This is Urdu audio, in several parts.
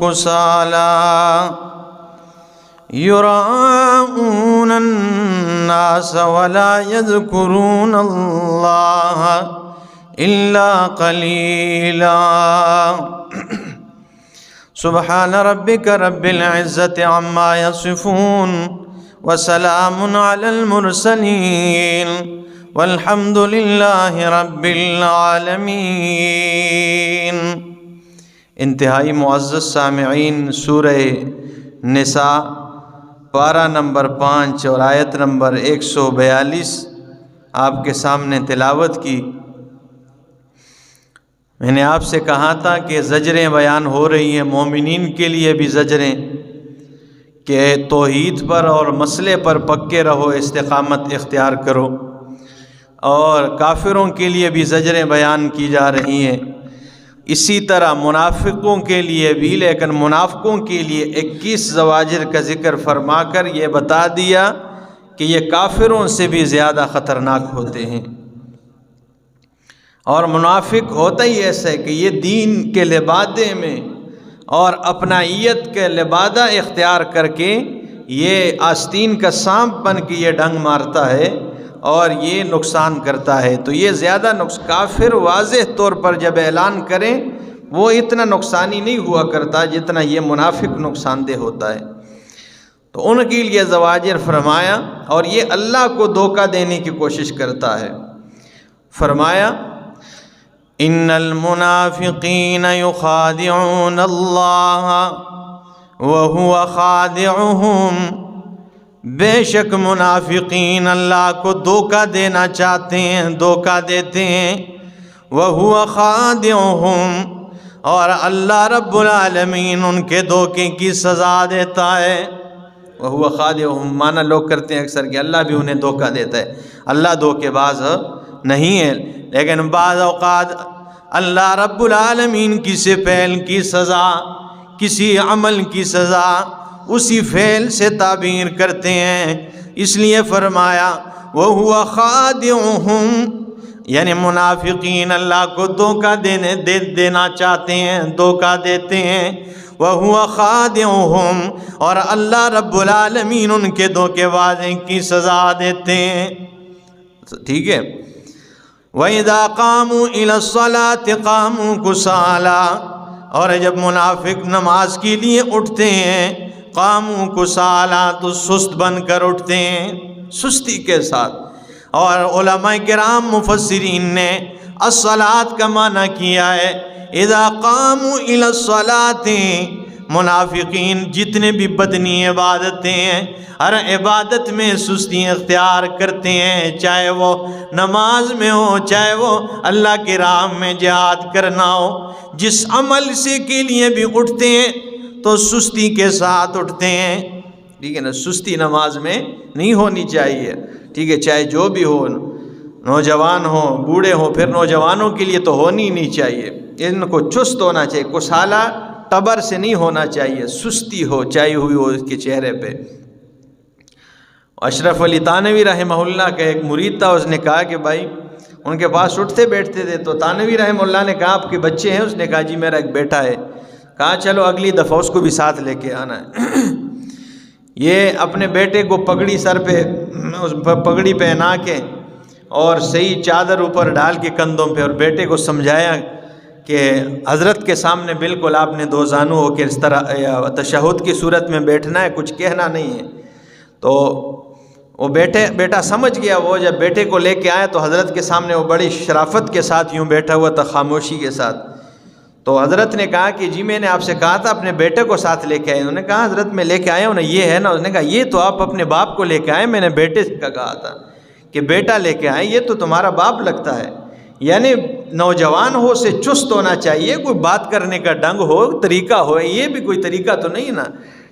كسالى يراءون الناس ولا يذكرون الله إلا قليلا سبحان ربك رب العزة عما يصفون وسلام على المرسلين والحمد لله رب العالمين۔ انتہائی معزز سامعین، سورہ نساء پارہ نمبر 5 اور آیت نمبر 142 آپ کے سامنے تلاوت کی۔ میں نے آپ سے کہا تھا کہ زجریں بیان ہو رہی ہیں، مومنین کے لیے بھی زجریں کہ توحید پر اور مسئلے پر پکے رہو، استقامت اختیار کرو، اور کافروں کے لیے بھی زجریں بیان کی جا رہی ہیں۔ اسی طرح منافقوں کے لیے بھی، لیکن منافقوں کے لیے 21 زواجر کا ذکر فرما کر یہ بتا دیا کہ یہ کافروں سے بھی زیادہ خطرناک ہوتے ہیں۔ اور منافق ہوتا ہی ایسا ہے کہ یہ دین کے لبادے میں اور اپنائیت کے لبادہ اختیار کر کے یہ آستین کا سانپ بن کے یہ ڈنگ مارتا ہے اور یہ نقصان کرتا ہے۔ تو یہ زیادہ کافر واضح طور پر جب اعلان کریں وہ اتنا نقصانی نہیں ہوا کرتا جتنا یہ منافق نقصان دہ ہوتا ہے۔ تو ان کے لیے زواجر فرمایا، اور یہ اللہ کو دھوکہ دینے کی کوشش کرتا ہے۔ فرمایا ان المنافقین یخادعون اللہ وہو خادعہم، بے شک منافقین اللہ کو دھوکہ دینا چاہتے ہیں، دھوکہ دیتے ہیں، وہو خادعہم، اور اللہ رب العالمین ان کے دھوکے کی سزا دیتا ہے۔ وہو خادعہم معنی لوگ کرتے ہیں اکثر کہ اللہ بھی انہیں دھوکہ دیتا ہے۔ اللہ دھوکے باز نہیں ہے، لیکن بعض اوقات اللہ رب العالمین کسی فعل کی سزا، کسی عمل کی سزا اسی فعل سے تعبیر کرتے ہیں۔ اس لیے فرمایا وَهُوَ خَادِعُهُمْ، یعنی منافقین اللہ کو دھوکہ دینا چاہتے ہیں، دھوکہ دیتے ہیں۔ وَهُوَ خَادِعُهُمْ، اور اللہ رب العالمین ان کے دھوکے بازی کی سزا دیتے ہیں۔ ٹھیک ہے۔ وَإِذَا قَامُوا إِلَى الصَّلَاةِ قَامُوا كُسَالَى، اور جب منافق نماز کے لیے اٹھتے ہیں، قاموا کسالى، تو سست بن کر اٹھتے ہیں، سستی کے ساتھ۔ اور علماء کرام مفسرین نے الصلاۃ کا معنی کیا ہے اذا قاموا الى الصلاۃ، منافقین جتنے بھی بدنی عبادتیں ہیں، ہر عبادت میں سستی اختیار کرتے ہیں، چاہے وہ نماز میں ہو، چاہے وہ اللہ کی راہ میں جہاد کرنا ہو، جس عمل سے کے لیے بھی اٹھتے ہیں تو سستی کے ساتھ اٹھتے ہیں۔ ٹھیک ہے نا، سستی نماز میں نہیں ہونی چاہیے۔ ٹھیک ہے، چاہے جو بھی ہو، نوجوان ہو، بوڑھے ہو، پھر نوجوانوں کے لیے تو ہونی نہیں چاہیے، ان کو چست ہونا چاہیے، کسالہ ٹبر سے نہیں ہونا چاہیے، سستی ہو چاہی ہوئی ہو اس کے چہرے پہ۔ اشرف علی تانوی رحمہ اللہ کا ایک مرید تھا، اس نے کہا کہ بھائی ان کے پاس اٹھتے بیٹھتے تھے، تو تانوی رحمہ اللہ نے کہا آپ کے بچے ہیں؟ اس نے کہا جی میرا ایک بیٹا ہے۔ کہا چلو اگلی دفعہ اس کو بھی ساتھ لے کے آنا ہے۔ یہ اپنے بیٹے کو پگڑی سر پہ، پگڑی پہنا کے اور صحیح چادر اوپر ڈال کے کندھوں پہ، اور بیٹے کو سمجھایا کہ حضرت کے سامنے بالکل آپ نے دو زانو ہو کے اس طرح تشہد کی صورت میں بیٹھنا ہے، کچھ کہنا نہیں ہے۔ تو وہ بیٹا سمجھ گیا۔ وہ جب بیٹے کو لے کے آیا تو حضرت کے سامنے وہ بڑی شرافت کے ساتھ یوں بیٹھا ہوا تھا، خاموشی کے ساتھ۔ تو حضرت نے کہا کہ جی میں نے آپ سے کہا تھا اپنے بیٹے کو ساتھ لے کے آئے۔ انہوں نے کہا حضرت میں لے کے آیا ہوں نا، یہ ہے نا۔ اس نے کہا یہ تو آپ اپنے باپ کو لے کے آئے، میں نے بیٹے کا کہا تھا کہ بیٹا لے کے آئے، یہ تو تمہارا باپ لگتا ہے۔ یعنی نوجوان ہو سے چست ہونا چاہیے، کوئی بات کرنے کا ڈنگ ہو، طریقہ ہو، یہ بھی کوئی طریقہ تو نہیں نا،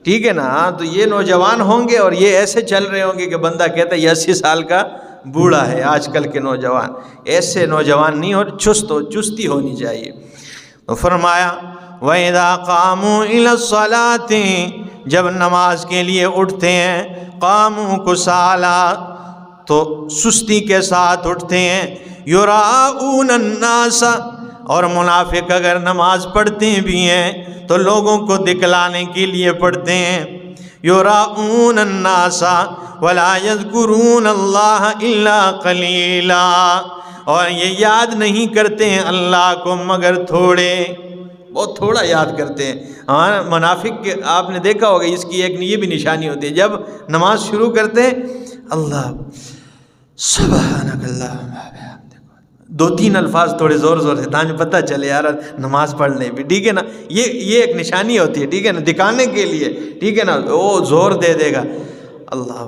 ٹھیک ہے نا۔ ہاں تو یہ نوجوان ہوں گے اور یہ ایسے چل رہے ہوں گے کہ بندہ کہتا ہے یہ 80 سال کا بوڑھا ہے آج کل کے نوجوان۔ ایسے نوجوان نہیں ہو، چستی ہونی چاہیے۔ تو فرمایا وَإِذَا قَامُوا إِلَى الصَّلَاةِ، جب نماز کے لیے اٹھتے ہیں، قَامُوا كُسَالَى، تو سستی کے ساتھ اٹھتے ہیں، يُرَاءُونَ النَّاسَ، اور منافق اگر نماز پڑھتے بھی ہیں تو لوگوں کو دکھلانے کے لیے پڑھتے ہیں، یراؤون الناس ولا یذکرون اللہ الا قلیلا، اور یہ یاد نہیں کرتے ہیں اللہ کو مگر تھوڑے، بہت تھوڑا یاد کرتے ہیں۔ ہاں منافق کے آپ نے دیکھا ہوگا، اس کی ایک یہ بھی نشانی ہوتی ہے، جب نماز شروع کرتے ہیں اللہ سبحانک اللہم دو تین الفاظ تھوڑے زور زور سے تاکہ پتہ چلے یار نماز پڑھ لیں بھی، ٹھیک ہے نا، یہ ایک نشانی ہوتی ہے، ٹھیک ہے نا، دکھانے کے لیے، ٹھیک ہے نا، وہ زور دے دے گا اللہ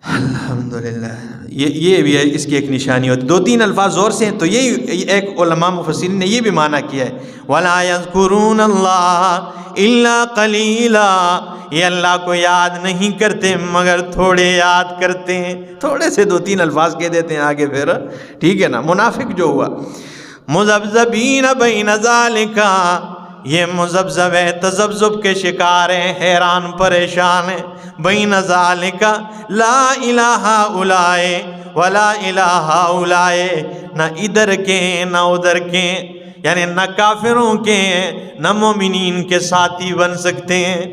الحمدللہ، یہ بھی ہے، اس کی ایک نشانی ہوتی ہے، دو تین الفاظ زور سے ہیں، تو یہی ایک علماء مفسرین نے یہ بھی معنی کیا ہے وَلَا يَذْكُرُونَ اللَّهَ إِلَّا قَلِيلًا، یہ اللہ کو یاد نہیں کرتے مگر تھوڑے یاد کرتے ہیں، تھوڑے سے دو تین الفاظ کہہ دیتے ہیں آگے پھر، ٹھیک ہے نا۔ منافق جو ہوا مذبذبین بین ذالک، یہ مذبذب ہے، تذبذب کے شکار ہیں، حیران پریشان ہیں، بین ذالک لا الہ اولائے ولا الہ اولائے، نہ ادھر کے نہ ادھر کے، یعنی نہ کافروں کے نہ مومنین کے ساتھی بن سکتے ہیں،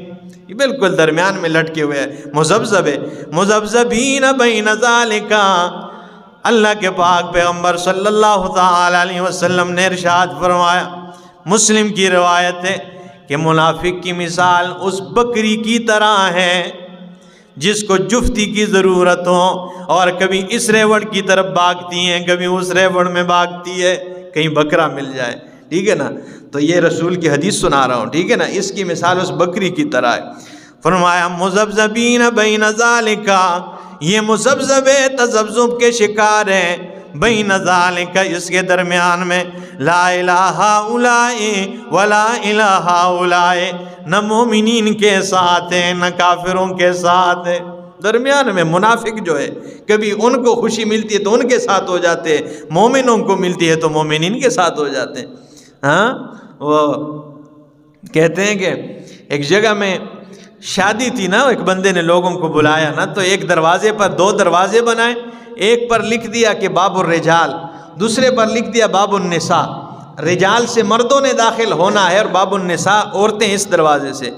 یہ بالکل درمیان میں لٹکے ہوئے ہیں، مذبذب ہے، مذبذبین بین ذالک۔ اللہ کے پاک پیغمبر صلی اللہ تعالی علیہ وسلم نے ارشاد فرمایا، مسلم کی روایت ہے کہ منافق کی مثال اس بکری کی طرح ہے جس کو جفتی کی ضرورت ہو، اور کبھی اس ریوڑ کی طرف بھاگتی ہیں، کبھی اس ریوڑ میں بھاگتی ہے، کہیں بکرا مل جائے، ٹھیک ہے نا، تو یہ رسول کی حدیث سنا رہا ہوں، ٹھیک ہے نا، اس کی مثال اس بکری کی طرح ہے۔ فرمایا مذبذبین بین ذالک، یہ مذبذب تذبذب کے شکار ہیں، بین ذالک، اس کے درمیان میں، لا الہ اولائے ولا الہ اولائے، نہ مومنین کے ساتھ ہیں نہ کافروں کے ساتھ ہے، درمیان میں منافق جو ہے، کبھی ان کو خوشی ملتی ہے تو ان کے ساتھ ہو جاتے ہیں، مومنوں کو ملتی ہے تو مومنین کے ساتھ ہو جاتے ہیں۔ ہاں وہ کہتے ہیں کہ ایک جگہ میں شادی تھی نا، ایک بندے نے لوگوں کو بلایا نا، تو ایک دروازے پر دو دروازے بنائے، ایک پر لکھ دیا کہ باب الرجال، دوسرے پر لکھ دیا باب النساء، رجال سے مردوں نے داخل ہونا ہے اور باب النساء عورتیں اس دروازے سے۔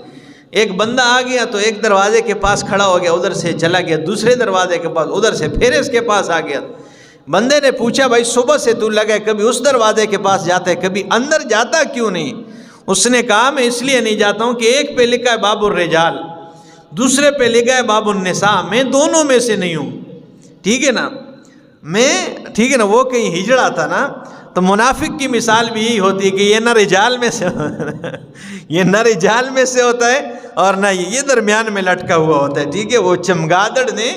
ایک بندہ آ گیا تو ایک دروازے کے پاس کھڑا ہو گیا، ادھر سے چلا گیا دوسرے دروازے کے پاس، ادھر سے پھر اس کے پاس آ گیا۔ بندے نے پوچھا بھائی صبح سے تو لگا ہے، کبھی اس دروازے کے پاس جاتا ہے کبھی اندر جاتا کیوں نہیں؟ اس نے کہا میں اس لیے نہیں جاتا ہوں کہ ایک پہ لکھا ہے باب الرجال، دوسرے پہ لکھا ہے باب النساء، میں دونوں میں سے نہیں ہوں، ٹھیک ہے نا، میں، ٹھیک ہے نا، وہ کہیں ہجڑا تھا نا، تو منافق کی مثال بھی یہی ہوتی ہے کہ یہ نہ رجال میں سے یہ نہ رجال میں سے ہوتا ہے اور نہ یہ درمیان میں لٹکا ہوا ہوتا ہے، ٹھیک ہے۔ وہ چمگادڑ نے،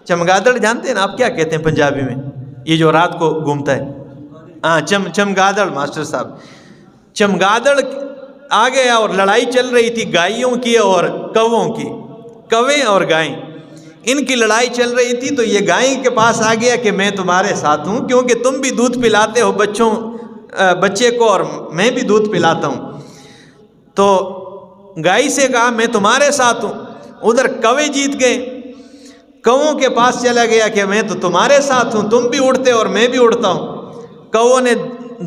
چمگادڑ جانتے ہیں نا آپ کیا کہتے ہیں پنجابی میں؟ یہ جو رات کو گھومتا ہے، ہاں چمگادڑ، ماسٹر صاحب، چمگادڑ آ گیا اور لڑائی چل رہی تھی گائیوں کی اور کووں کی، کویں اور گائیں، ان کی لڑائی چل رہی تھی، تو یہ گائیں کے پاس آ گیا کہ میں تمہارے ساتھ ہوں کیونکہ تم بھی دودھ پلاتے ہو بچے کو اور میں بھی دودھ پلاتا ہوں، تو گائے سے کہا میں تمہارے ساتھ ہوں، ادھر کوے جیت گئے، کووں کے پاس چلا گیا کہ میں تو تمہارے ساتھ ہوں، تم بھی اڑتے اور میں بھی اڑتا ہوں، کووں نے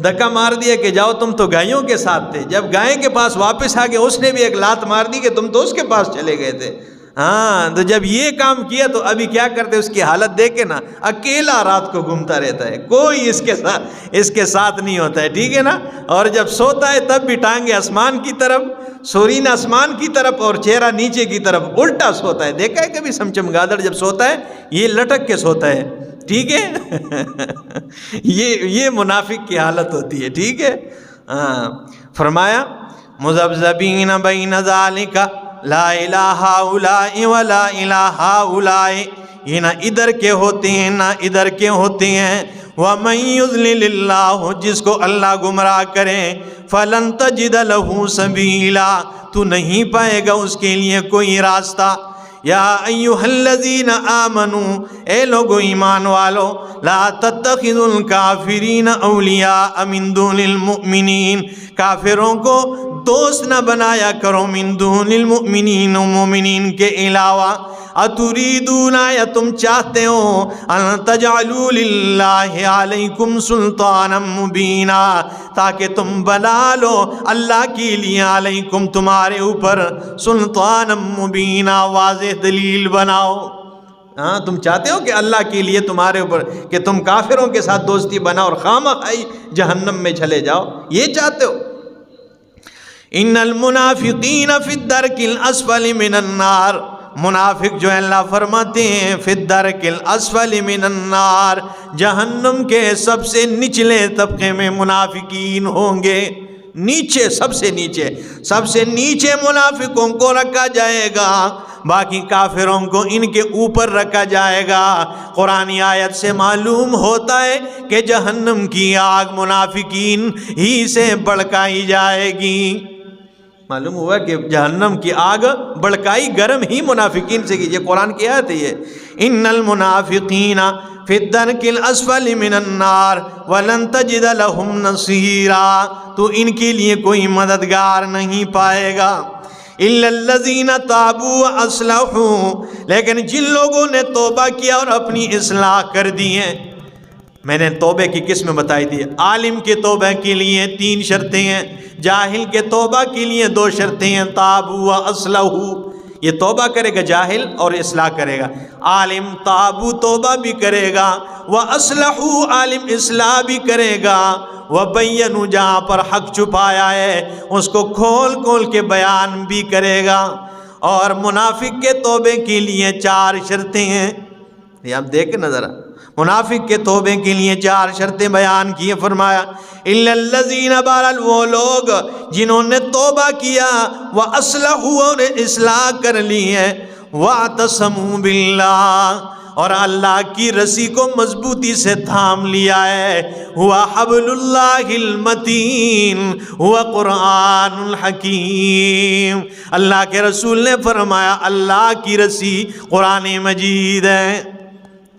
دھکا مار دیا کہ جاؤ تم تو گائیوں کے ساتھ تھے، جب گائے کے پاس واپس آ گئے اس نے بھی ایک لات مار دی کہ تم تو اس کے پاس چلے گئے تھے۔ ہاں تو جب یہ کام کیا تو ابھی کیا کرتے، اس کی حالت دیکھے نا، اکیلا رات کو گھومتا رہتا ہے، کوئی اس کے ساتھ نہیں ہوتا ہے، ٹھیک ہے نا، اور جب سوتا ہے تب بھی ٹانگیں آسمان کی طرف، سورین آسمان کی طرف اور چہرہ نیچے کی طرف، الٹا سوتا ہے، دیکھا ہے کبھی چمگادڑ جب سوتا ہے یہ لٹک کے سوتا ہے، ٹھیک ہے یہ منافق کی حالت ہوتی ہے، ٹھیک ہے۔ ہاں فرمایا مذبذبین بین ذالک لا الہ اولائے ولا الہ اولائے، یہ نہ ادھر کے ہوتے ہیں نہ ادھر کے ہوتے ہیں، وَمَن يُضْلِلِ اللَّهُ، جس کو اللہ گمراہ کرے، فَلَن تَجِدَ لَهُ سَبِيلًا، تو نہیں پائے گا اس کے لیے کوئی راستہ۔ یا ایھا الذین آمنوا، اے لوگو ایمان والو، لا تتخذوا الکافرین اولیاء من دون المؤمنین، کافروں کو دوست نہ بنایا کرو من دون المؤمنین، مومنین کے علاوہ، اتریدون یا تم چاہتے ہو ان تجعلوا للہ علیکم سلطانا مبینا تاکہ تم بنا لو اللہ کے لیے علیکم تمہارے اوپر سلطانا مبینا واضح دلیل بناؤ. ہاں تم چاہتے ہو کہ اللہ کے لیے تمہارے اوپر کہ تم کافروں کے ساتھ دوستی بنا اور خامخواہ جہنم میں چلے جاؤ، یہ چاہتے ہو. ان المنافقین فی الدرک الاسفل من النار، منافق جو اللہ فرماتے ہیں فی الدرک الاسفل من النار، جہنم کے سب سے نچلے طبقے میں منافقین ہوں گے. نیچے سب سے نیچے منافقوں کو رکھا جائے گا، باقی کافروں کو ان کے اوپر رکھا جائے گا. قرآنی آیت سے معلوم ہوتا ہے کہ جہنم کی آگ منافقین ہی سے بھڑکائی جائے گی. معلوم ہوا کہ جہنم کی آگ بھڑکائی گرم ہی منافقین سے کی. یہ قرآن کی آیت ہے یہ. ان المنافقین فی الدرک الاسفل من النار ولن تجد لهم نصیرا، تو ان کے لیے کوئی مددگار نہیں پائے گا. الا الذین تابوا واصلحوا، لیکن جن لوگوں نے توبہ کیا اور اپنی اصلاح کر دی ہے. میں نے توبے کی قسم بتائی تھی. عالم کے توبہ کے لیے 3 شرطیں ہیں، جاہل کے توبہ کے لیے 2 شرطیں ہیں. تابوا واصلحوا، یہ توبہ کرے گا جاہل اور اصلاح کرے گا. عالم تابو توبہ بھی کرے گا، واصلحوا عالم اصلاح بھی کرے گا. وبینوا، جہاں پر حق چھپایا ہے اس کو کھول کے بیان بھی کرے گا. اور منافق کے توبے کے لیے 4 شرطیں ہیں. یہ آپ دیکھیں نظر، منافق کے توبے کے لیے 4 شرطیں بیان کی. فرمایا الا الذین، بہرحال وہ لوگ جنہوں نے توبہ کیا، واصلحوا اور اصلاح کر لی ہے، واعتصموا باللہ اور اللہ کی رسی کو مضبوطی سے تھام لیا ہے. ہوا حبل اللہ المتین، ہوا قرآن الحکیم. اللہ کے رسول نے فرمایا اللہ کی رسی قرآن مجید ہے.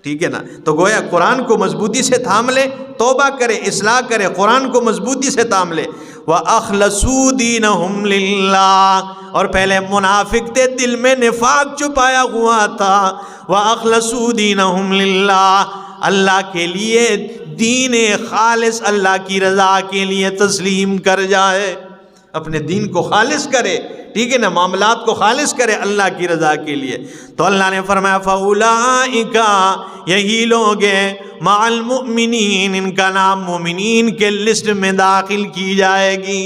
ٹھیک ہے نا؟ تو گویا قرآن کو مضبوطی سے تھام لے، توبہ کرے، اصلاح کرے، قرآن کو مضبوطی سے تھام لے. وَأَخْلَصُوا دِينَهُمْ لِلَّهِ، اور پہلے منافق تھے، دل میں نفاق چھپایا ہوا تھا. وَأَخْلَصُوا دِينَهُمْ لِلَّهِ، اللہ کے لیے دین خالص، اللہ کی رضا کے لیے تسلیم کر جائے، اپنے دین کو خالص کرے. ٹھیک ہے نا؟ معاملات کو خالص کرے اللہ کی رضا کے لیے. تو اللہ نے فرمایا فَأُولَئِكَ، یہی لوگ ہیں، مع المؤمنین، ان کا نام مومنین کے لسٹ میں داخل کی جائے گی،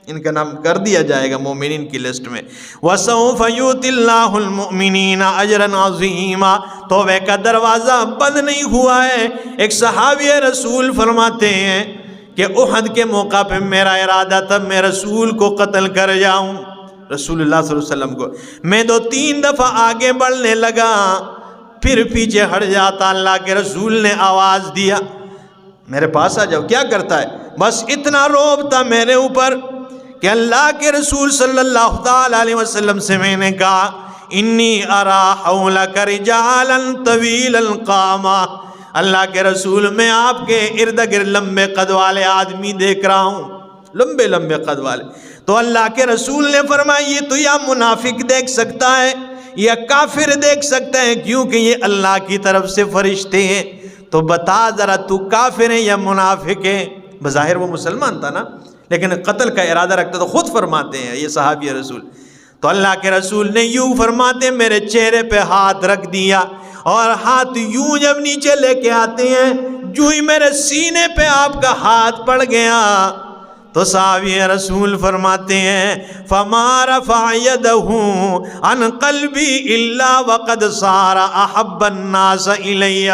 ان کا نام کر دیا جائے گا مومنین کی لسٹ میں. وَسَوْفَ يُؤْتِ اللَّهُ الْمُؤْمِنِينَ أَجْرًا عَظِيمًا، توبہ کا دروازہ بند نہیں ہوا ہے. ایک صحابی رسول فرماتے ہیں کہ احد کے موقع پہ میرا ارادہ تھا میں رسول کو قتل کر جاؤں، رسول اللہ صلی اللہ علیہ وسلم کو. میں 2-3 دفعہ آگے بڑھنے لگا، پھر پیچھے ہٹ جاتا. اللہ کے رسول نے آواز دیا میرے پاس آ جاؤ. کیا کرتا ہے؟ بس اتنا رعب تھا میرے اوپر کہ اللہ کے رسول صلی اللہ تعالی علیہ وسلم سے میں نے کہا انی ارا حولک رجالا طویل القامہ، اللہ کے رسول میں آپ کے ارد گرد لمبے قد والے آدمی دیکھ رہا ہوں، لمبے قد والے. تو اللہ کے رسول نے فرمایا یہ تو یا منافق دیکھ سکتا ہے یا کافر دیکھ سکتا ہے، کیونکہ یہ اللہ کی طرف سے فرشتے ہیں. تو بتا ذرا تو کافر ہے یا منافق ہے؟ بظاہر وہ مسلمان تھا نا، لیکن قتل کا ارادہ رکھتا. تو خود فرماتے ہیں یہ صحابی رسول. تو اللہ کے رسول نے یوں فرماتے میرے چہرے پہ ہاتھ رکھ دیا، اور ہاتھ یوں جب نیچے لے کے آتے ہیں، جو ہی میرے سینے پہ آپ کا ہاتھ پڑ گیا تو صحابی رسول فرماتے ہیں فَمَا رَفَعَ يَدَهُ عَنْ قَلْبِي إِلَّا وَقَدْ صَارَ أَحَبَّ النَّاسَ إِلَيَّ.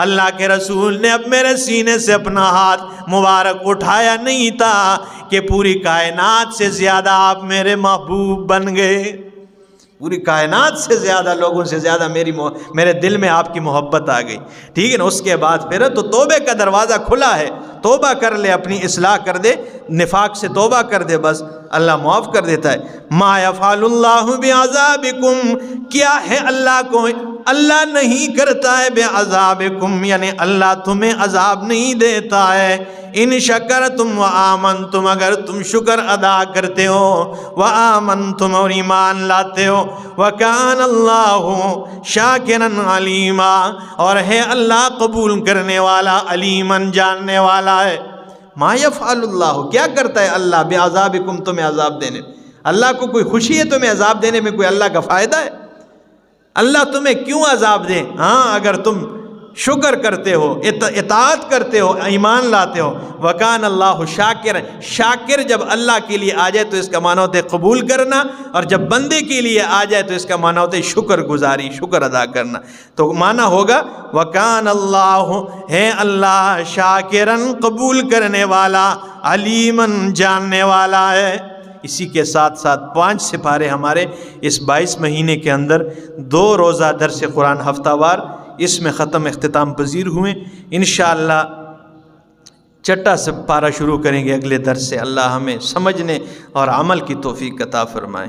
اللہ کے رسول نے اب میرے سینے سے اپنا ہاتھ مبارک اٹھایا نہیں تھا کہ پوری کائنات سے زیادہ آپ میرے محبوب بن گئے. پوری کائنات سے زیادہ، لوگوں سے زیادہ میرے دل میں آپ کی محبت آ گئی. ٹھیک ہے نا؟ اس کے بعد پھر تو توبے کا دروازہ کھلا ہے، توبہ کر لے، اپنی اصلاح کر دے، نفاق سے توبہ کر دے، بس اللہ معاف کر دیتا ہے. ما یفعل اللہ بعذابکم، کیا ہے اللہ کو اللہ نہیں کرتا ہے بعذابکم، یعنی اللہ تمہیں عذاب نہیں دیتا ہے ان شکرتم و آمنتم، اگر تم شکر ادا کرتے ہو، و آمنتم اور ایمان لاتے ہو، وکان اللہ شاکرا علیما اور ہے اللہ قبول کرنے والا، علیمن جاننے والا ہے۔ ما یفعل اللہ، کیا کرتا ہے اللہ بعذابکم، تمہیں عذاب دینے، اللہ کو کوئی خوشی ہے تمہیں عذاب دینے میں؟ کوئی اللہ کا فائدہ ہے؟ اللہ تمہیں کیوں عذاب دے؟ ہاں اگر تم شکر کرتے ہو، اطاعت کرتے ہو، ایمان لاتے ہو۔ وکان اللہ شاکر، شاکر جب اللہ کے لیے آ جائے تو اس کا معنی ہوتا ہے قبول کرنا، اور جب بندے کے لیے آ جائے تو اس کا معنی ہوتا ہے شکر گزاری، شکر ادا کرنا۔ تو معنی ہوگا وکان اللہ، ہے اللہ شاکرن قبول کرنے والا، علیمن جاننے والا ہے۔ اسی کے ساتھ ساتھ 5 سپارے ہمارے اس 22 مہینے کے اندر 2 روزہ درس قرآن ہفتہ وار اس میں ختم اختتام پذیر ہوئے۔ انشاءاللہ چھٹا سپارہ شروع کریں گے اگلے درس سے۔ اللہ ہمیں سمجھنے اور عمل کی توفیق عطا فرمائے۔